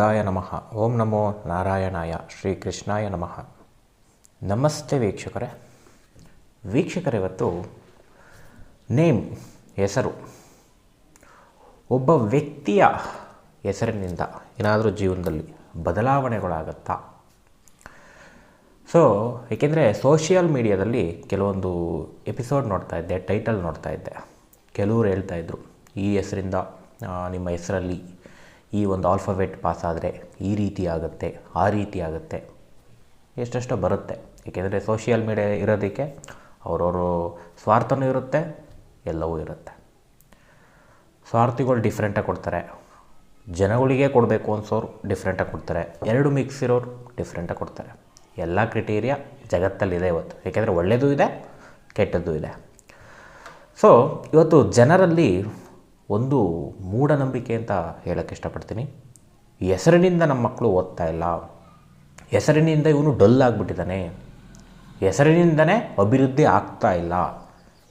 ಬುದ್ಧಾಯ ನಮಃ. ಓಂ ನಮೋ ನಾರಾಯಣಾಯ. ಶ್ರೀ ಕೃಷ್ಣಾಯ ನಮಃ. ನಮಸ್ತೆ ವೀಕ್ಷಕರೇ, ಇವತ್ತು ನೇಮ್, ಹೆಸರು, ಒಬ್ಬ ವ್ಯಕ್ತಿಯ ಹೆಸರಿನಿಂದ ಏನಾದರೂ ಜೀವನದಲ್ಲಿ ಬದಲಾವಣೆಗಳಾಗತ್ತಾ? ಏಕೆಂದರೆ ಸೋಷಿಯಲ್ ಮೀಡಿಯಾದಲ್ಲಿ ಕೆಲವೊಂದು ಎಪಿಸೋಡ್ ನೋಡ್ತಾ ಇದ್ದೆ, ಟೈಟಲ್ ನೋಡ್ತಾ ಇದ್ದೆ. ಕೆಲವರು ಹೇಳ್ತಾಯಿದ್ರು, ಈ ಹೆಸರಿಂದ ನಿಮ್ಮ ಹೆಸರಲ್ಲಿ ಈ ಒಂದು ಆಲ್ಫಾಬೆಟ್ ಪಾಸ್ ಆದರೆ ಈ ರೀತಿ ಆಗುತ್ತೆ, ಆ ರೀತಿ ಆಗುತ್ತೆ, ಎಷ್ಟೆಷ್ಟೋ ಬರುತ್ತೆ. ಏಕೆಂದರೆ ಸೋಷಿಯಲ್ ಮೀಡಿಯಾ ಇರೋದಕ್ಕೆ ಅವರವರು ಸ್ವಾರ್ಥನೂ ಇರುತ್ತೆ, ಎಲ್ಲವೂ ಇರುತ್ತೆ. ಸ್ವಾರ್ಥಿಗಳು ಡಿಫ್ರೆಂಟಾಗಿ ಕೊಡ್ತಾರೆ, ಜನಗಳಿಗೆ ಕೊಡಬೇಕು ಅನ್ಸೋರು ಡಿಫ್ರೆಂಟಾಗಿ ಕೊಡ್ತಾರೆ, ಎರಡು ಮಿಕ್ಸ್ ಇರೋರು ಡಿಫ್ರೆಂಟಾಗಿ ಕೊಡ್ತಾರೆ. ಎಲ್ಲ ಕ್ರಿಟೀರಿಯಾ ಜಗತ್ತಲ್ಲಿದೆ ಇವತ್ತು. ಏಕೆಂದರೆ ಒಳ್ಳೆಯದು ಇದೆ, ಕೆಟ್ಟದ್ದು ಇದೆ. ಇವತ್ತು ಜನರಲ್ಲಿ ಒಂದು ಮೂಢನಂಬಿಕೆ ಅಂತ ಹೇಳೋಕ್ಕೆ ಇಷ್ಟಪಡ್ತೀನಿ. ಹೆಸರಿನಿಂದ ನಮ್ಮ ಮಕ್ಕಳು ಓದ್ತಾ ಇಲ್ಲ, ಹೆಸರಿನಿಂದ ಇವನು ಡಲ್ ಆಗಿಬಿಟ್ಟಿದ್ದಾನೆ, ಹೆಸರಿನಿಂದನೇ ಅಭಿವೃದ್ಧಿ ಆಗ್ತಾ ಇಲ್ಲ.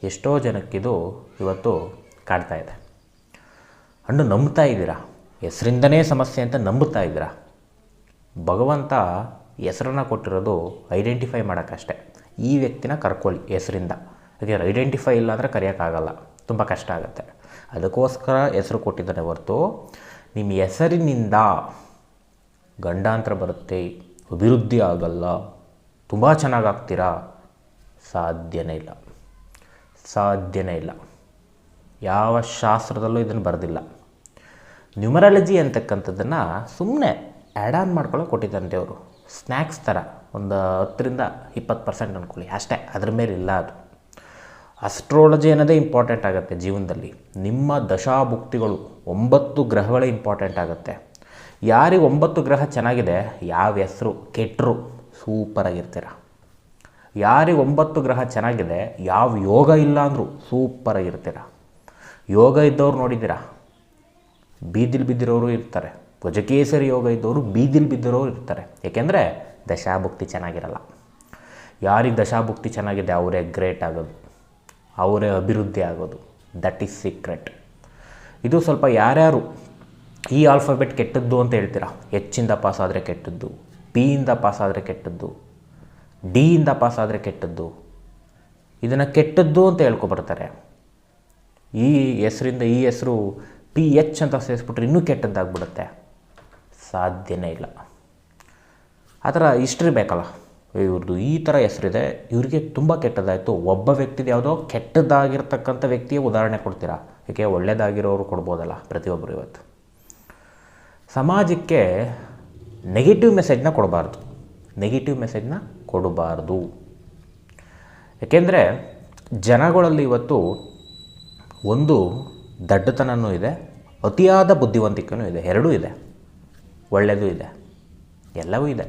ಎಷ್ಟೋ ಜನಕ್ಕಿದು ಇವತ್ತು ಕಾಡ್ತಾ ಇದೆ. ಹಣ್ಣು ನಂಬ್ತಾ ಇದ್ದೀರಾ, ಹೆಸರಿಂದನೇ ಸಮಸ್ಯೆ ಅಂತ ನಂಬುತ್ತಾ ಇದ್ದೀರಾ. ಭಗವಂತ ಹೆಸರನ್ನು ಕೊಟ್ಟಿರೋದು ಐಡೆಂಟಿಫೈ ಮಾಡೋಕ್ಕಷ್ಟೇ. ಈ ವ್ಯಕ್ತಿನ ಕರ್ಕೊಳ್ಳಿ ಹೆಸರಿಂದ. ಯಾಕೆಂದರೆ ಐಡೆಂಟಿಫೈ ಇಲ್ಲ ಅಂದರೆ ಕರೆಯೋಕ್ಕಾಗಲ್ಲ, ತುಂಬ ಕಷ್ಟ ಆಗುತ್ತೆ. ಅದಕ್ಕೋಸ್ಕರ ಹೆಸರು ಕೊಟ್ಟಿದ್ದಾನೆ ಹೊರತು ನಿಮ್ಮ ಹೆಸರಿನಿಂದ ಗಂಡಾಂತರ ಬರುತ್ತೆ, ಅಭಿವೃದ್ಧಿ ಆಗಲ್ಲ, ತುಂಬ ಚೆನ್ನಾಗಾಗ್ತೀರಾ, ಸಾಧ್ಯನೇ ಇಲ್ಲ. ಯಾವ ಶಾಸ್ತ್ರದಲ್ಲೂ ಇದನ್ನು ಬರೆದಿಲ್ಲ. ನ್ಯೂಮರಾಲಜಿ ಅಂತಕ್ಕಂಥದ್ದನ್ನು ಸುಮ್ಮನೆ ಆ್ಯಡ್ ಆನ್ ಮಾಡ್ಕೊಳ್ಳೋಕೆ ಕೊಟ್ಟಿದ್ದಾನೆ ದೇವರು. ಸ್ನ್ಯಾಕ್ಸ್ ಥರ ಒಂದು 10-20% ಅಂದ್ಕೊಳ್ಳಿ ಅಷ್ಟೇ, ಅದ್ರ ಮೇಲೆ ಇಲ್ಲ ಅದು. ಅಸ್ಟ್ರಾಲಜಿ ಅನ್ನೋದೇ ಇಂಪಾರ್ಟೆಂಟ್ ಆಗುತ್ತೆ ಜೀವನದಲ್ಲಿ. ನಿಮ್ಮ ದಶಾಭುಕ್ತಿಗಳು 9 ಗ್ರಹಗಳೇ ಇಂಪಾರ್ಟೆಂಟ್ ಆಗುತ್ತೆ. ಯಾರಿಗೆ 9 ಗ್ರಹ ಚೆನ್ನಾಗಿದೆ, ಯಾವ ಹೆಸರು ಕೆಟ್ಟರು ಸೂಪರಾಗಿರ್ತೀರ. ಯಾರಿಗೆ 9 ಗ್ರಹ ಚೆನ್ನಾಗಿದೆ, ಯಾವ ಯೋಗ ಇಲ್ಲ ಅಂದರೂ ಸೂಪರಾಗಿರ್ತೀರ. ಯೋಗ ಇದ್ದವ್ರು ನೋಡಿದ್ದೀರಾ, ಬೀದಿಲಿ ಬಿದ್ದಿರೋರು ಇರ್ತಾರೆ. ಗಜಕೇಸರಿ ಯೋಗ ಇದ್ದವರು ಬೀದಿಲಿ ಬಿದ್ದಿರೋರು ಇರ್ತಾರೆ. ಏಕೆಂದರೆ ದಶಾಭುಕ್ತಿ ಚೆನ್ನಾಗಿರಲ್ಲ. ಯಾರಿಗೆ ದಶಾಭುಕ್ತಿ ಚೆನ್ನಾಗಿದೆ ಅವರೇ ಗ್ರೇಟ್ ಆಗೋದು, ಅವರೇ ಅಭಿವೃದ್ಧಿ ಆಗೋದು. That is secret. ಇದು ಸ್ವಲ್ಪ ಯಾರ್ಯಾರು ಈ ಆಲ್ಫಾಬೆಟ್ ಕೆಟ್ಟದ್ದು ಅಂತ ಹೇಳ್ತೀರಾ, ಹೆಚ್ಚಿಂದ ಪಾಸ್ ಆದರೆ ಕೆಟ್ಟದ್ದು, ಪಿಯಿಂದ ಪಾಸ್ ಆದರೆ ಕೆಟ್ಟದ್ದು, ಡಿಯಿಂದ ಪಾಸ್ ಆದರೆ ಕೆಟ್ಟದ್ದು, ಇದನ್ನು ಕೆಟ್ಟದ್ದು ಅಂತ ಹೇಳ್ಕೊಬರ್ತಾರೆ. ಈ ಹೆಸರಿಂದ ಈ ಹೆಸರು PH ಅಂತ ಸೇರಿಸ್ಬಿಟ್ರೆ ಇನ್ನೂ ಕೆಟ್ಟದ್ದಾಗ್ಬಿಡುತ್ತೆ. ಸಾಧ್ಯನೇ ಇಲ್ಲ. ಆ ಥರ ಹಿಸ್ಟ್ರಿ ಬೇಕಲ್ಲ. ಇವ್ರದ್ದು ಈ ಥರ ಹೆಸರಿದೆ, ಇವರಿಗೆ ತುಂಬ ಕೆಟ್ಟದಾಯಿತು. ಒಬ್ಬ ವ್ಯಕ್ತಿದು ಯಾವುದೋ ಕೆಟ್ಟದಾಗಿರ್ತಕ್ಕಂಥ ವ್ಯಕ್ತಿಯ ಉದಾಹರಣೆ ಕೊಡ್ತೀರಾ, ಏಕೆ ಒಳ್ಳೆಯದಾಗಿರೋರು ಕೊಡ್ಬೋದಲ್ಲ ಪ್ರತಿಯೊಬ್ಬರು. ಇವತ್ತು ಸಮಾಜಕ್ಕೆ ನೆಗೆಟಿವ್ ಮೆಸೇಜ್ನ ಕೊಡಬಾರ್ದು. ಏಕೆಂದರೆ ಜನಗಳಲ್ಲಿ ಇವತ್ತು ಒಂದು ದಡ್ಡತನವೂ ಇದೆ, ಅತಿಯಾದ ಬುದ್ಧಿವಂತಿಕೆಯೂ ಇದೆ. ಎರಡೂ ಇದೆ, ಒಳ್ಳೆಯದು ಇದೆ, ಎಲ್ಲವೂ ಇದೆ.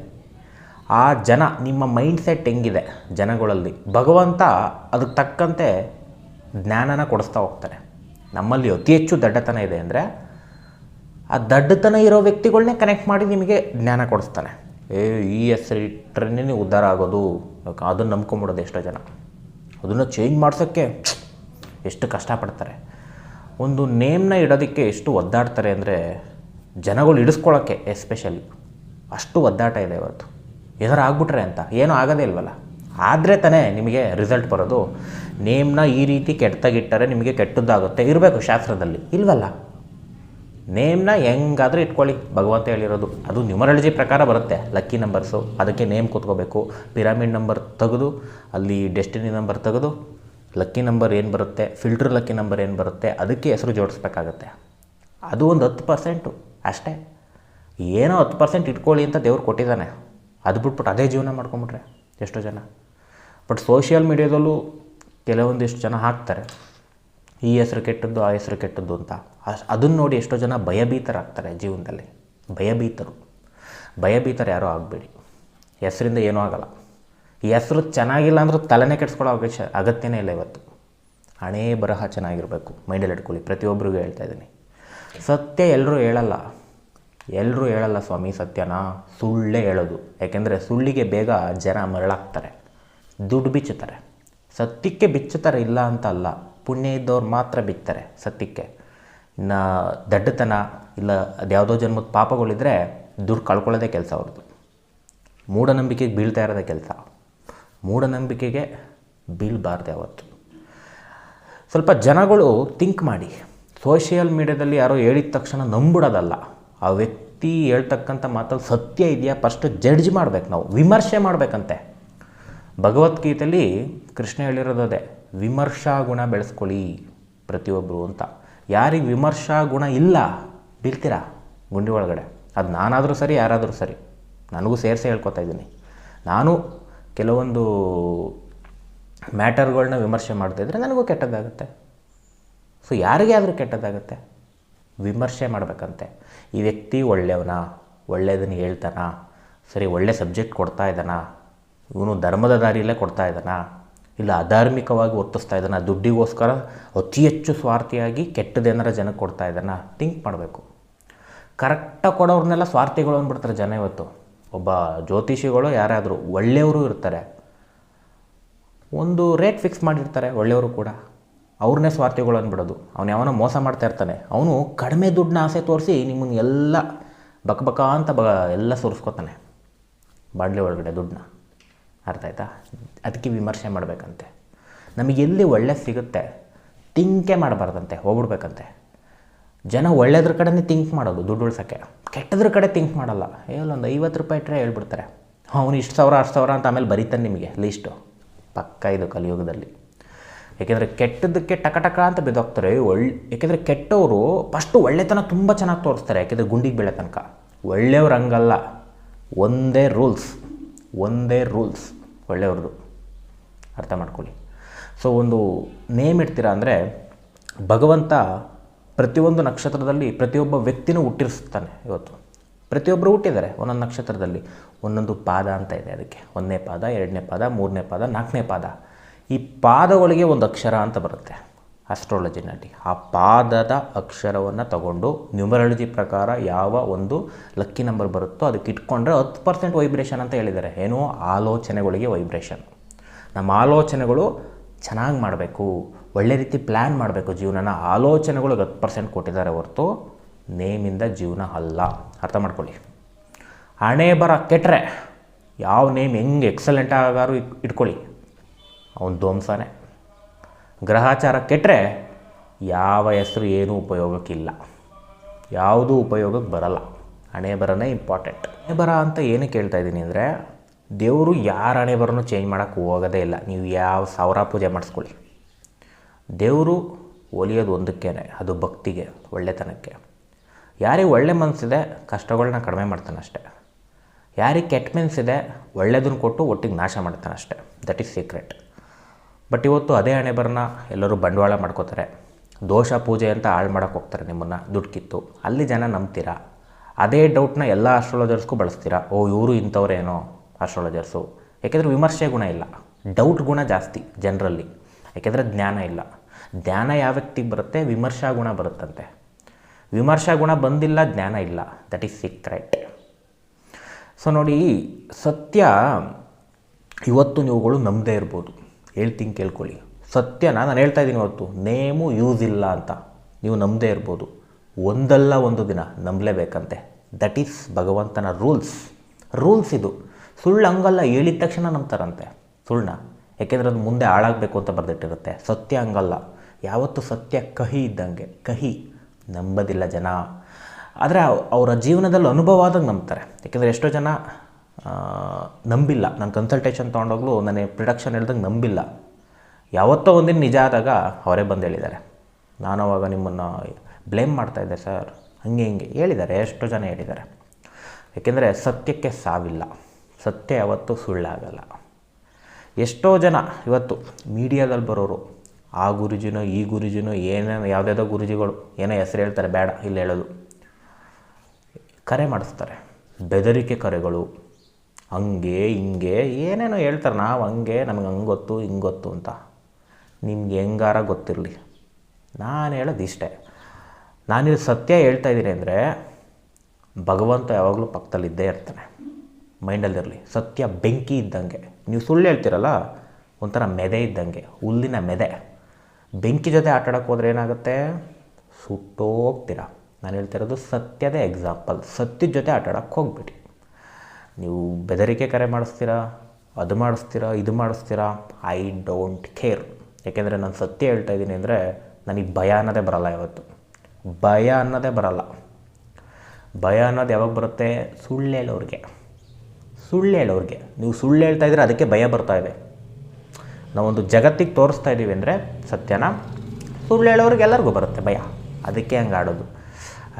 ಆ ಜನ, ನಿಮ್ಮ ಮೈಂಡ್ಸೆಟ್ ಹೆಂಗಿದೆ ಜನಗಳಲ್ಲಿ, ಭಗವಂತ ಅದಕ್ಕೆ ತಕ್ಕಂತೆ ಜ್ಞಾನನ ಕೊಡಿಸ್ತಾ ಹೋಗ್ತಾರೆ. ನಮ್ಮಲ್ಲಿ ಅತಿ ಹೆಚ್ಚು ದಡ್ಡತನ ಇದೆ ಅಂದರೆ ಆ ದಡ್ಡತನ ಇರೋ ವ್ಯಕ್ತಿಗಳನ್ನೇ ಕನೆಕ್ಟ್ ಮಾಡಿ ನಿಮಗೆ ಜ್ಞಾನ ಕೊಡಿಸ್ತಾನೆ. ಈ ಹೆಸರಿಟ್ಟರೆ ನೀವು ಉದ್ಧಾರ ಆಗೋದು, ಅದನ್ನು ನಂಬ್ಕೊಂಬಿಡೋದು. ಎಷ್ಟೋ ಜನ ಅದನ್ನು ಚೇಂಜ್ ಮಾಡ್ಸೋಕ್ಕೆ ಎಷ್ಟು ಕಷ್ಟಪಡ್ತಾರೆ. ಒಂದು ನೇಮ್ನ ಇಡೋದಕ್ಕೆ ಎಷ್ಟು ಒದ್ದಾಡ್ತಾರೆ ಅಂದರೆ ಜನಗಳು ಇಡಿಸ್ಕೊಳ್ಳೋಕ್ಕೆ ಎಸ್ಪೆಷಲಿ ಅಷ್ಟು ಒದ್ದಾಟ ಇದೆ ಇವತ್ತು. ಏನಾರು ಆಗ್ಬಿಟ್ರೆ ಅಂತ ಏನೂ ಆಗೋದೇ ಇಲ್ವಲ್ಲ. ಆದರೆ ತಾನೇ ನಿಮಗೆ ರಿಸಲ್ಟ್ ಬರೋದು. ನೇಮ್ನ ಈ ರೀತಿ ಕೆಟ್ಟದಾಗಿಟ್ಟರೆ ನಿಮಗೆ ಕೆಟ್ಟದ್ದಾಗುತ್ತೆ ಇರಬೇಕು ಶಾಸ್ತ್ರದಲ್ಲಿ, ಇಲ್ವಲ್ಲ. ನೇಮ್ನ ಹೆಂಗಾದರೂ ಇಟ್ಕೊಳ್ಳಿ, ಭಗವಂತ ಹೇಳಿರೋದು. ಅದು ನ್ಯೂಮರಾಲಜಿ ಪ್ರಕಾರ ಬರುತ್ತೆ, ಲಕ್ಕಿ ನಂಬರ್ಸು. ಅದಕ್ಕೆ ನೇಮ್ ಕೂತ್ಕೋಬೇಕು. ಪಿರಮಿಡ್ ನಂಬರ್ ತೆಗೆದು ಅಲ್ಲಿ ಡೆಸ್ಟಿನಿ ನಂಬರ್ ತೆಗೆದು ಲಕ್ಕಿ ನಂಬರ್ ಏನು ಬರುತ್ತೆ, ಫಿಲ್ಟರ್ ಲಕ್ಕಿ ನಂಬರ್ ಏನು ಬರುತ್ತೆ, ಅದಕ್ಕೆ ಹೆಸರು ಜೋಡಿಸ್ಬೇಕಾಗತ್ತೆ. ಅದು ಒಂದು 10% ಅಷ್ಟೇ. ಏನೋ 10% ಇಟ್ಕೊಳ್ಳಿ ಅಂತ ದೇವ್ರು ಕೊಟ್ಟಿದ್ದಾನೆ. ಅದು ಬಿಟ್ಬಿಟ್ಟು ಅದೇ ಜೀವನ ಮಾಡ್ಕೊಂಬಿಟ್ರೆ ಎಷ್ಟೋ ಜನ. ಬಟ್ ಸೋಷಿಯಲ್ ಮೀಡಿಯಾದಲ್ಲೂ ಕೆಲವೊಂದಿಷ್ಟು ಜನ ಹಾಕ್ತಾರೆ, ಈ ಹೆಸರು ಕೆಟ್ಟದ್ದು, ಆ ಹೆಸರು ಕೆಟ್ಟದ್ದು ಅಂತ. ಅದನ್ನು ನೋಡಿ ಎಷ್ಟೋ ಜನ ಭಯಭೀತರಾಗ್ತಾರೆ ಜೀವನದಲ್ಲಿ. ಭಯಭೀತರು ಯಾರೂ ಆಗಬೇಡಿ. ಹೆಸರಿಂದ ಏನೂ ಆಗಲ್ಲ. ಈ ಹೆಸರು ಚೆನ್ನಾಗಿಲ್ಲ ಅಂದರೂ ತಲೆನೇ ಕೆಡಿಸ್ಕೊಳ್ಳೋ ಅಗತ್ಯನೇ ಇಲ್ಲ ಇವತ್ತು. ಹಣೆ ಬರಹ ಚೆನ್ನಾಗಿರಬೇಕು, ಮೈಂಡಲ್ಲಿ ಇಟ್ಕೊಳ್ಳಿ. ಪ್ರತಿಯೊಬ್ಬರಿಗೂ ಹೇಳ್ತಾ ಇದ್ದೀನಿ. ಸತ್ಯ ಎಲ್ಲರೂ ಹೇಳಲ್ಲ ಸ್ವಾಮಿ, ಸತ್ಯನ ಸುಳ್ಳೇ ಹೇಳೋದು. ಯಾಕೆಂದರೆ ಸುಳ್ಳಿಗೆ ಬೇಗ ಜನ ಮರಳಾಗ್ತಾರೆ, ದುಡ್ಡು ಬಿಚ್ಚುತ್ತಾರೆ. ಸತ್ಯಕ್ಕೆ ಬಿಚ್ಚುತ್ತಾರೆ, ಇಲ್ಲ ಅಂತ ಅಲ್ಲ. ಪುಣ್ಯ ಇದ್ದವ್ರು ಮಾತ್ರ ಬಿತ್ತಾರೆ ಸತ್ಯಕ್ಕೆ. ಇನ್ನು ದಡ್ಡತನ ಇಲ್ಲ ಅದ್ಯಾವುದೋ ಜನ್ಮದ ಪಾಪಗಳಿದ್ರೆ ದುಡ್ಡು ಕಳ್ಕೊಳ್ಳೋದೇ ಕೆಲಸ ಅವ್ರದ್ದು. ಮೂಢನಂಬಿಕೆಗೆ ಬೀಳ್ತಾ ಇರೋದೇ ಕೆಲಸ. ಮೂಢನಂಬಿಕೆಗೆ ಬೀಳಬಾರ್ದು ಯಾವತ್ತು. ಸ್ವಲ್ಪ ಜನಗಳು ಥಿಂಕ್ ಮಾಡಿ. ಸೋಷಿಯಲ್ ಮೀಡ್ಯಾದಲ್ಲಿ ಯಾರೋ ಹೇಳಿದ ತಕ್ಷಣ ನಂಬಿಡೋದಲ್ಲ. ಆ ವ್ಯಕ್ತಿ ಹೇಳ್ತಕ್ಕಂಥ ಮಾತಲ್ಲಿ ಸತ್ಯ ಇದೆಯಾ ಫಸ್ಟ್ ಜಡ್ಜ್ ಮಾಡಬೇಕು, ನಾವು ವಿಮರ್ಶೆ ಮಾಡಬೇಕಂತೆ. ಭಗವದ್ಗೀತೆಯಲ್ಲಿ ಕೃಷ್ಣ ಹೇಳಿರೋದೇ, ವಿಮರ್ಶಾ ಗುಣ ಬೆಳೆಸ್ಕೊಳ್ಳಿ ಪ್ರತಿಯೊಬ್ಬರು ಅಂತ. ಯಾರಿಗೆ ವಿಮರ್ಶಾ ಗುಣ ಇಲ್ಲ ಬೀಳ್ತೀರಾ ಗುಂಡಿ ಒಳಗಡೆ. ಅದು ನಾನಾದರೂ ಸರಿ, ಯಾರಾದರೂ ಸರಿ, ನನಗೂ ಸೇರಿಸಿ ಹೇಳ್ಕೊತಾ ಇದ್ದೀನಿ. ನಾನು ಕೆಲವೊಂದು ಮ್ಯಾಟರ್ಗಳನ್ನ ವಿಮರ್ಶೆ ಮಾಡ್ತಾಯಿದ್ರೆ ನನಗೂ ಕೆಟ್ಟದ್ದಾಗುತ್ತೆ. ಸೊ ಯಾರಿಗೇ ಆದರೂ ಕೆಟ್ಟದ್ದಾಗುತ್ತೆ. ವಿಮರ್ಶೆ ಮಾಡಬೇಕಂತೆ. ಈ ವ್ಯಕ್ತಿ ಒಳ್ಳೆಯವನ, ಒಳ್ಳೆಯದನ್ನು ಹೇಳ್ತಾನ, ಸರಿ ಒಳ್ಳೆ ಸಬ್ಜೆಕ್ಟ್ ಕೊಡ್ತಾ ಇದ್ದಾನ, ಇವನು ಧರ್ಮದ ದಾರಿಯಲ್ಲೇ ಕೊಡ್ತಾ ಇದ್ದಾನ, ಇಲ್ಲ ಅಧಾರ್ಮಿಕವಾಗಿ ಒತ್ತಿಸ್ತಾ ಇದ್ದಾನ, ದುಡ್ಡಿಗೋಸ್ಕರ ಅತಿ ಹೆಚ್ಚು ಸ್ವಾರ್ಥಿಯಾಗಿ ಕೆಟ್ಟದೇನಾರ ಜನಕ್ಕೆ ಕೊಡ್ತಾ ಇದ್ದಾನ, ಥಿಂಕ್ ಮಾಡಬೇಕು. ಕರೆಕ್ಟಾಗಿ ಕೊಡೋರ್ನೆಲ್ಲ ಸ್ವಾರ್ಥಿಗಳು ಅಂದ್ಬಿಡ್ತಾರೆ ಜನ ಇವತ್ತು. ಒಬ್ಬ ಜ್ಯೋತಿಷಿಗಳು ಯಾರಾದರೂ ಒಳ್ಳೆಯವರು ಇರ್ತಾರೆ, ಒಂದು ರೇಟ್ ಫಿಕ್ಸ್ ಮಾಡಿರ್ತಾರೆ ಒಳ್ಳೆಯವರು ಕೂಡ, ಅವ್ರನ್ನೇ ಸ್ವಾರ್ಥಿಗಳು ಅಂದ್ಬಿಡೋದು. ಅವನು ಯಾವನೋ ಮೋಸ ಮಾಡ್ತಾ ಇರ್ತಾನೆ, ಅವನು ಕಡಿಮೆ ದುಡ್ಡನ್ನ ಆಸೆ ತೋರಿಸಿ ನಿಮ್ಮನ್ನು ಎಲ್ಲ ಬಕ ಅಂತ ಎಲ್ಲ ಸುರಿಸ್ಕೊತಾನೆ ಬಾಡ್ಲಿ ಒಳಗಡೆ ದುಡ್ಡನ್ನ. ಅರ್ಥ ಆಯ್ತಾ? ಅದಕ್ಕೆ ವಿಮರ್ಶೆ ಮಾಡಬೇಕಂತೆ. ನಮಗೆ ಎಲ್ಲಿ ಒಳ್ಳೆ ಸಿಗುತ್ತೆ ಥಿಂಕೇ ಮಾಡಬಾರ್ದಂತೆ, ಹೋಗ್ಬಿಡ್ಬೇಕಂತೆ. ಜನ ಒಳ್ಳೆಯದ್ರ ಕಡೆನೇ ಥಿಂಕ್ ಮಾಡೋದು ದುಡ್ಡು ಉಳ್ಸೋಕ್ಕೆ, ಕೆಟ್ಟದ್ರ ಕಡೆ ಥಿಂಕ್ ಮಾಡಲ್ಲ. ಒಂದು 50 ರೂಪಾಯಿ ಇಟ್ಟರೆ ಹೇಳ್ಬಿಡ್ತಾರೆ, ಅವನು ಇಷ್ಟು ಸಾವಿರ 10 ಸಾವಿರ ಅಂತ ಆಮೇಲೆ ಬರೀತಾನೆ ನಿಮಗೆ ಲೀಸ್ಟು. ಪಕ್ಕ ಇದು ಕಲಿಯುಗದಲ್ಲಿ. ಏಕೆಂದರೆ ಕೆಟ್ಟದಕ್ಕೆ ಟಕ ಅಂತ ಬಿದ್ದೋಗ್ತಾರೆ. ಏಕೆಂದರೆ ಕೆಟ್ಟವರು ಫಸ್ಟು ಒಳ್ಳೆತನ ತುಂಬ ಚೆನ್ನಾಗಿ ತೋರಿಸ್ತಾರೆ, ಯಾಕೆಂದರೆ ಗುಂಡಿಗೆ ಬೀಳೋ ತನಕ. ಒಳ್ಳೆಯವ್ರು ಹಂಗಲ್ಲ, ಒಂದೇ ರೂಲ್ಸ್ ಒಳ್ಳೆಯವ್ರದ್ದು. ಅರ್ಥ ಮಾಡ್ಕೊಳ್ಳಿ. ಸೊ ಒಂದು ನೇಮ್ ಇಡ್ತೀರಾ ಅಂದರೆ, ಭಗವಂತ ಪ್ರತಿಯೊಂದು ನಕ್ಷತ್ರದಲ್ಲಿ ಪ್ರತಿಯೊಬ್ಬ ವ್ಯಕ್ತಿನೂ ಹುಟ್ಟಿರ್ಸ್ತಾನೆ. ಇವತ್ತು ಪ್ರತಿಯೊಬ್ಬರು ಹುಟ್ಟಿದ್ದಾರೆ ಒಂದೊಂದು ನಕ್ಷತ್ರದಲ್ಲಿ, ಒಂದೊಂದು ಪಾದ ಅಂತ ಇದೆ. ಅದಕ್ಕೆ 1ನೇ ಪಾದ, 2ನೇ ಪಾದ, 3ನೇ ಪಾದ, 4ನೇ ಪಾದ. ಈ ಪಾದಗಳಿಗೆ ಒಂದು ಅಕ್ಷರ ಅಂತ ಬರುತ್ತೆ ಆಸ್ಟ್ರಾಲಜಿನಲ್ಲಿ. ಆ ಪಾದದ ಅಕ್ಷರವನ್ನು ತಗೊಂಡು ನ್ಯೂಮರಾಲಜಿ ಪ್ರಕಾರ ಯಾವ ಒಂದು ಲಕ್ಕಿ ನಂಬರ್ ಬರುತ್ತೋ ಅದಕ್ಕೆ ಇಟ್ಕೊಂಡ್ರೆ 10% ವೈಬ್ರೇಷನ್ ಅಂತ ಹೇಳಿದ್ದಾರೆ. ಏನೋ ಆಲೋಚನೆಗಳಿಗೆ ವೈಬ್ರೇಷನ್. ನಮ್ಮ ಆಲೋಚನೆಗಳು ಚೆನ್ನಾಗಿ ಮಾಡಬೇಕು, ಒಳ್ಳೆ ರೀತಿ ಪ್ಲ್ಯಾನ್ ಮಾಡಬೇಕು ಜೀವನನ. ಆಲೋಚನೆಗಳಿಗೆ 10% ಕೊಟ್ಟಿದ್ದಾರೆ ಹೊರತು ನೇಮಿಂದ ಜೀವನ ಅಲ್ಲ. ಅರ್ಥ ಮಾಡ್ಕೊಳ್ಳಿ. ಹಣೆ ಬರ ಕೆಟ್ಟರೆ ಯಾವ ನೇಮ್ ಹೆಂಗೆ ಎಕ್ಸಲೆಂಟ್ ಆಗಾರು ಇಟ್ಕೊಳ್ಳಿ, ಅವನು ಧ್ವಂಸನೇ. ಗ್ರಹಚಾರ ಕೆಟ್ಟರೆ ಯಾವ ಹೆಸರು ಏನೂ ಉಪಯೋಗಕ್ಕಿಲ್ಲ, ಯಾವುದೂ ಉಪಯೋಗಕ್ಕೆ ಬರಲ್ಲ. ಹಣೆ ಬರನೇ ಇಂಪಾರ್ಟೆಂಟ್. ಹಣೆ ಬರ ಅಂತ ಏನಕ್ಕೆ ಹೇಳ್ತಾ ಇದ್ದೀನಿ ಅಂದರೆ, ದೇವರು ಯಾರ ಹಣೆ ಬರನೂ ಚೇಂಜ್ ಮಾಡೋಕ್ಕೆ ಹೋಗೋದೇ ಇಲ್ಲ. ನೀವು ಯಾವ 1000 ಪೂಜೆ ಮಾಡಿಸ್ಕೊಳ್ಳಿ, ದೇವರು ಒಲಿಯೋದು ಒಂದಕ್ಕೇನೆ, ಅದು ಭಕ್ತಿಗೆ, ಒಳ್ಳೆತನಕ್ಕೆ. ಯಾರಿಗೆ ಒಳ್ಳೆ ಮನಸ್ಸಿದೆ ಕಷ್ಟಗಳನ್ನ ಕಡಿಮೆ ಮಾಡ್ತಾನೆ ಅಷ್ಟೇ. ಯಾರಿಗೆ ಕೆಟ್ಟ ಮನಸ್ಸಿದೆ ಒಳ್ಳೆಯದನ್ನು ಕೊಟ್ಟು ಒಟ್ಟಿಗೆ ನಾಶ ಮಾಡ್ತಾನೆ ಅಷ್ಟೇ. That is secret. ಬಟ್ ಇವತ್ತು ಅದೇ ಹಣೆ ಬರನ ಎಲ್ಲರೂ ಬಂಡವಾಳ ಮಾಡ್ಕೋತಾರೆ. ದೋಷ ಪೂಜೆ ಅಂತ ಹಾಳು ಮಾಡೋಕ್ಕೆ ಹೋಗ್ತಾರೆ ನಿಮ್ಮನ್ನು, ದುಡ್ಡು ಕಿತ್ತು. ಅಲ್ಲಿ ಜನ ನಂಬ್ತೀರಾ. ಅದೇ ಡೌಟ್ನ ಎಲ್ಲ ಆಸ್ಟ್ರಾಲಜರ್ಸ್ಗೂ ಬಳಸ್ತೀರಾ. ಇವರು ಇಂಥವ್ರೇನೋ ಆಸ್ಟ್ರಾಲಜರ್ಸು. ಯಾಕೆಂದರೆ ವಿಮರ್ಶೆ ಗುಣ ಇಲ್ಲ, ಡೌಟ್ ಗುಣ ಜಾಸ್ತಿ ಜನರಲ್ಲಿ. ಯಾಕೆಂದರೆ ಜ್ಞಾನ ಇಲ್ಲ. ಜ್ಞಾನ ಯಾವ ವ್ಯಕ್ತಿಗೆ ಬರುತ್ತೆ? ವಿಮರ್ಶಾ ಗುಣ ಬರುತ್ತಂತೆ. ವಿಮರ್ಶಾ ಗುಣ ಬಂದಿಲ್ಲ, ಜ್ಞಾನ ಇಲ್ಲ. That is secret. ಸೊ ನೋಡಿ, ಸತ್ಯ ಇವತ್ತು ನೀವುಗಳು ನಂಬದೇ ಇರ್ಬೋದು. ಹೇಳ್ತೀನಿ ಕೇಳ್ಕೊಳ್ಳಿ. ಸತ್ಯನ ನಾನು ಹೇಳ್ತಾ ಇದ್ದೀನಿ ಇವತ್ತು, ನೇಮು ಯೂಸ್ ಇಲ್ಲ ಅಂತ ನೀವು ನಂಬದೇ ಇರ್ಬೋದು. ಒಂದಲ್ಲ ಒಂದು ದಿನ ನಂಬಲೇಬೇಕಂತೆ. ದಟ್ ಈಸ್ ಭಗವಂತನ ರೂಲ್ಸ್ ಇದು. ಸುಳ್ಳು ಹಂಗಲ್ಲ, ಹೇಳಿದ ತಕ್ಷಣ ನಂಬ್ತಾರಂತೆ ಸುಳ್ಳನ್ನ. ಯಾಕೆಂದರೆ ಅದು ಮುಂದೆ ಹಾಳಾಗಬೇಕು ಅಂತ ಬರೆದಿಟ್ಟಿರುತ್ತೆ. ಸತ್ಯ ಹಂಗಲ್ಲ. ಯಾವತ್ತು ಸತ್ಯ ಕಹಿ ಇದ್ದಂಗೆ, ಕಹಿ ನಂಬೋದಿಲ್ಲ ಜನ. ಆದರೆ ಅವರ ಜೀವನದಲ್ಲಿ ಅನುಭವ ಆದಾಗ ನಂಬ್ತಾರೆ. ಯಾಕೆಂದರೆ ಎಷ್ಟೋ ಜನ ನಂಬಿಲ್ಲ. ನಾನು ಕನ್ಸಲ್ಟೇಷನ್ ತೊಗೊಂಡೋಗ್ಲು ನನಗೆ ಪ್ರಿಡಕ್ಷನ್ ಹೇಳ್ದಂಗೆ ನಂಬಿಲ್ಲ. ಯಾವತ್ತೋ ಒಂದಿನ ನಿಜ ಆದಾಗ ಅವರೇ ಬಂದು ಹೇಳಿದ್ದಾರೆ, ನಾನು ಅವಾಗ ನಿಮ್ಮನ್ನು ಬ್ಲೇಮ್ ಮಾಡ್ತಾಯಿದ್ದೆ ಸರ್, ಹಿಂಗೆ ಹೇಳಿದ್ದಾರೆ. ಎಷ್ಟೋ ಜನ ಹೇಳಿದ್ದಾರೆ. ಏಕೆಂದರೆ ಸತ್ಯಕ್ಕೆ ಸಾವಿಲ್ಲ. ಸತ್ಯ ಯಾವತ್ತೂ ಸುಳ್ಳಾಗಲ್ಲ. ಎಷ್ಟೋ ಜನ ಇವತ್ತು ಮೀಡಿಯಾದಲ್ಲಿ ಬರೋರು, ಆ ಗುರುಜಿನೋ ಈ ಗುರುಜಿನೋ ಏನೇನೋ ಯಾವುದ್ಯಾವುದೋ ಗುರುಜಿಗಳು ಏನೋ ಹೆಸರು ಹೇಳ್ತಾರೆ, ಬೇಡ ಇಲ್ಲಿ ಹೇಳೋದು, ಕರೆ ಮಾಡಿಸ್ತಾರೆ. ಬೆದರಿಕೆ ಕರೆಗಳು, ಹಂಗೆ ಹಿಂಗೆ ಏನೇನೋ ಹೇಳ್ತಾರೆ. ನಾವು ಹಂಗೆ, ನಮಗೆ ಹಂಗೆ ಗೊತ್ತು ಹಿಂಗೆ ಗೊತ್ತು ಅಂತ. ನಿಮ್ಗೆ ಹೆಂಗಾರ ಗೊತ್ತಿರಲಿ, ನಾನು ಹೇಳೋದು ಇಷ್ಟೇ. ನಾನಿದು ಸತ್ಯ ಹೇಳ್ತಾ ಇದ್ದೀನಿ ಅಂದರೆ ಭಗವಂತ ಯಾವಾಗಲೂ ಪಕ್ಕದಲ್ಲಿದ್ದೇ ಇರ್ತಾನೆ. ಮೈಂಡಲ್ಲಿರಲಿ. ಸತ್ಯ ಬೆಂಕಿ ಇದ್ದಂಗೆ. ನೀವು ಸುಳ್ಳು ಹೇಳ್ತೀರಲ್ಲ, ಒಂಥರ ಮೆದೆ ಇದ್ದಂಗೆ, ಹುಲ್ಲಿನ ಮೆದೆ. ಬೆಂಕಿ ಜೊತೆ ಆಟಾಡೋಕ್ಕೆ ಹೋದ್ರೆ ಏನಾಗುತ್ತೆ? ಸುಟ್ಟೋಗ್ತೀರ. ನಾನು ಹೇಳ್ತಿರೋದು ಸತ್ಯದ ಎಕ್ಸಾಂಪಲ್. ಸತ್ಯದ ಜೊತೆ ಆಟ ಆಡೋಕ್ಕೆ ಹೋಗ್ಬಿಡಿ. ನೀವು ಬೆದರಿಕೆ ಕರೆ ಮಾಡಿಸ್ತೀರಾ, ಅದು ಮಾಡಿಸ್ತೀರಾ, ಇದು ಮಾಡಿಸ್ತೀರಾ, ಐ ಡೋಂಟ್ ಕೇರ್. ಯಾಕೆಂದರೆ ನಾನು ಸತ್ಯ ಹೇಳ್ತಾ ಇದ್ದೀನಿ ಅಂದರೆ ನನಗೆ ಭಯ ಅನ್ನೋದೇ ಬರಲ್ಲ. ಇವತ್ತು ಭಯ ಅನ್ನೋದೇ ಬರಲ್ಲ. ಭಯ ಅನ್ನೋದು ಯಾವಾಗ ಬರುತ್ತೆ? ಸುಳ್ಳು ಹೇಳೋರಿಗೆ. ನೀವು ಸುಳ್ಳು ಹೇಳ್ತಾ ಇದ್ರೆ ಅದಕ್ಕೆ ಭಯ ಬರ್ತಾ ಇದೆ. ನಾವೊಂದು ಜಗತ್ತಿಗೆ ತೋರಿಸ್ತಾ ಇದ್ದೀವಿ ಅಂದರೆ ಸತ್ಯನ, ಸುಳ್ಳು ಹೇಳೋರಿಗೆ ಎಲ್ಲರಿಗೂ ಬರುತ್ತೆ ಭಯ. ಅದಕ್ಕೆ ಹಂಗೆ ಆಡೋದು.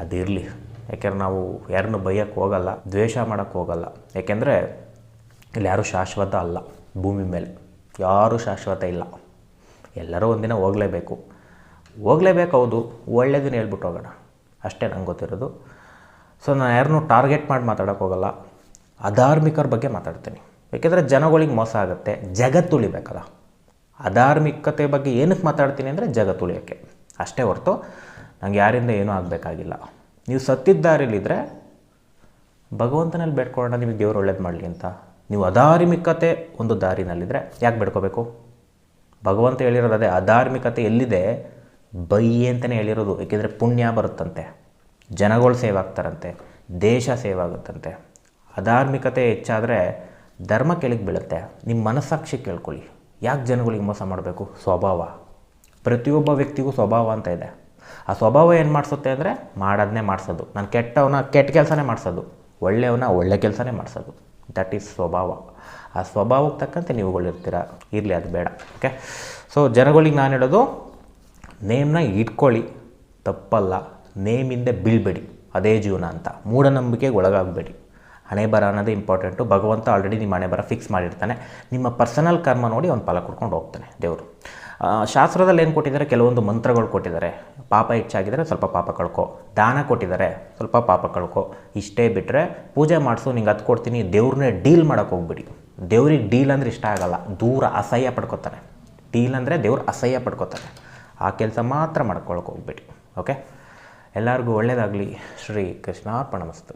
ಅದಿರಲಿ. ಯಾಕೆಂದ್ರೆ ನಾವು ಯಾರನ್ನೂ ಬೈಯೋಕ್ಕೆ ಹೋಗಲ್ಲ, ದ್ವೇಷ ಮಾಡೋಕ್ಕೆ ಹೋಗಲ್ಲ. ಯಾಕೆಂದರೆ ಇಲ್ಲಿ ಯಾರೂ ಶಾಶ್ವತ ಅಲ್ಲ. ಭೂಮಿ ಮೇಲೆ ಯಾರೂ ಶಾಶ್ವತ ಇಲ್ಲ. ಎಲ್ಲರೂ ಒಂದಿನ ಹೋಗಲೇಬೇಕು. ಹೌದು, ಒಳ್ಳೆಯದನ್ನ ಹೇಳ್ಬಿಟ್ಟು ಹೋಗೋಣ ಅಷ್ಟೇ ನಂಗೆ ಗೊತ್ತಿರೋದು. ಸೊ ನಾನು ಯಾರನ್ನೂ ಟಾರ್ಗೆಟ್ ಮಾಡಿ ಮಾತಾಡೋಕ್ಕೆ ಹೋಗಲ್ಲ. ಅಧಾರ್ಮಿಕರ ಬಗ್ಗೆ ಮಾತಾಡ್ತೀನಿ. ಯಾಕೆಂದರೆ ಜನಗಳಿಗೆ ಮೋಸ ಆಗುತ್ತೆ, ಜಗತ್ತು ಉಳಿಬೇಕಲ್ಲ. ಅಧಾರ್ಮಿಕತೆ ಬಗ್ಗೆ ಏನಕ್ಕೆ ಮಾತಾಡ್ತೀನಿ ಅಂದರೆ ಜಗತ್ತು ಉಳಿಯೋಕ್ಕೆ ಅಷ್ಟೇ ಹೊರತು ನಂಗೆ ಯಾರಿಂದ ಏನೂ ಆಗಬೇಕಾಗಿಲ್ಲ. ನೀವು ಸತ್ತಿದ್ದಾರಿಲಿದ್ದರೆ ಭಗವಂತನಲ್ಲಿ ಬೇಡ್ಕೊಳ್ಳೋಣ, ನಿಮಗೆ ದೇವರು ಒಳ್ಳೇದು ಮಾಡಲಿ ಅಂತ. ನೀವು ಅಧಾರ್ಮಿಕತೆ ಒಂದು ದಾರಿನಲ್ಲಿದ್ದರೆ ಯಾಕೆ ಬೇಡ್ಕೋಬೇಕು? ಭಗವಂತ ಹೇಳಿರೋದು ಅದೇ. ಅಧಾರ್ಮಿಕತೆ ಎಲ್ಲಿದೆ ಬೈಯಿ ಅಂತಲೇ ಹೇಳಿರೋದು. ಏಕೆಂದರೆ ಪುಣ್ಯ ಬರುತ್ತಂತೆ, ಜನಗಳು ಸೇವ್ ಆಗ್ತಾರಂತೆ, ದೇಶ ಸೇವ್ ಆಗುತ್ತಂತೆ. ಅಧಾರ್ಮಿಕತೆ ಹೆಚ್ಚಾದರೆ ಧರ್ಮ ಕೆಳಗೆ ಬೀಳುತ್ತೆ. ನಿಮ್ಮ ಮನಸ್ಸಾಕ್ಷಿ ಕೇಳ್ಕೊಳ್ಳಿ. ಯಾಕೆ ಜನಗಳಿಗೆ ಮೋಸ ಮಾಡಬೇಕು? ಸ್ವಭಾವ. ಪ್ರತಿಯೊಬ್ಬ ವ್ಯಕ್ತಿಗೂ ಸ್ವಭಾವ ಅಂತ ಇದೆ. ಆ ಸ್ವಭಾವ ಏನು ಮಾಡಿಸುತ್ತೆ ಅಂದರೆ ಮಾಡೋದನ್ನೇ ಮಾಡಿಸೋದು. ನಾನು ಕೆಟ್ಟವನ ಕೆಟ್ಟ ಕೆಲಸನೇ ಮಾಡಿಸೋದು, ಒಳ್ಳೆಯವನ ಒಳ್ಳೆ ಕೆಲಸನೇ ಮಾಡಿಸೋದು. ದಟ್ ಈಸ್ ಸ್ವಭಾವ. ಆ ಸ್ವಭಾವಕ್ಕೆ ತಕ್ಕಂತೆ ನೀವುಗಳಿರ್ತೀರ. ಇರಲಿ, ಅದು ಬೇಡ. ಓಕೆ. ಸೊ ಜನಗಳಿಗೆ ನಾನು ಹೇಳೋದು, ನೇಮ್ನ ಇಟ್ಕೊಳ್ಳಿ, ತಪ್ಪಲ್ಲ. ನೇಮಿಂದ ಬೀಳ್ಬೇಡಿ, ಅದೇ ಜೀವನ ಅಂತ. ಮೂಢನಂಬಿಕೆಗೆ ಒಳಗಾಗಬೇಡಿ. ಹಣೆ ಬರ ಅನ್ನೋದೇ ಇಂಪಾರ್ಟೆಂಟು. ಭಗವಂತ ಆಲ್ರೆಡಿ ನಿಮ್ಮ ಹಣೆ ಬರ ಫಿಕ್ಸ್ ಮಾಡಿರ್ತಾನೆ. ನಿಮ್ಮ ಪರ್ಸನಲ್ ಕರ್ಮ ನೋಡಿ ಅವ್ನು ಫಲ ಕೊಡ್ಕೊಂಡು ಹೋಗ್ತಾನೆ ದೇವರು. ಶಾಸ್ತ್ರದಲ್ಲಿ ಏನು ಕೊಟ್ಟಿದ್ದಾರೆ? ಕೆಲವೊಂದು ಮಂತ್ರಗಳು ಕೊಟ್ಟಿದ್ದಾರೆ. ಪಾಪ ಹೆಚ್ಚಾಗಿದ್ದರೆ ಸ್ವಲ್ಪ ಪಾಪ ಕಳ್ಕೊ, ದಾನ ಕೊಟ್ಟಿದ್ದಾರೆ, ಸ್ವಲ್ಪ ಪಾಪ ಕಳ್ಕೊ. ಇಷ್ಟೇ ಬಿಟ್ಟರೆ ಪೂಜೆ ಮಾಡಿಸು, ನಿಂಗೆ ಅದು ಕೊಡ್ತೀನಿ, ದೇವ್ರನ್ನೇ ಡೀಲ್ ಮಾಡೋಕ್ಕೆ ಹೋಗ್ಬಿಡಿ. ದೇವ್ರಿಗೆ ಡೀಲ್ ಅಂದರೆ ಇಷ್ಟ ಆಗಲ್ಲ, ದೂರ ಅಸಹ್ಯ ಪಡ್ಕೊತಾನೆ. ಡೀಲ್ ಅಂದರೆ ದೇವ್ರು ಅಸಹ್ಯ ಪಡ್ಕೊತಾನೆ. ಆ ಕೆಲಸ ಮಾತ್ರ ಮಾಡ್ಕೊಳಕ್ಕೆ ಹೋಗ್ಬಿಡಿ. ಓಕೆ. ಎಲ್ಲರಿಗೂ ಒಳ್ಳೆಯದಾಗಲಿ. ಶ್ರೀ ಕೃಷ್ಣಾರ್ಪಣಮಸ್ತು.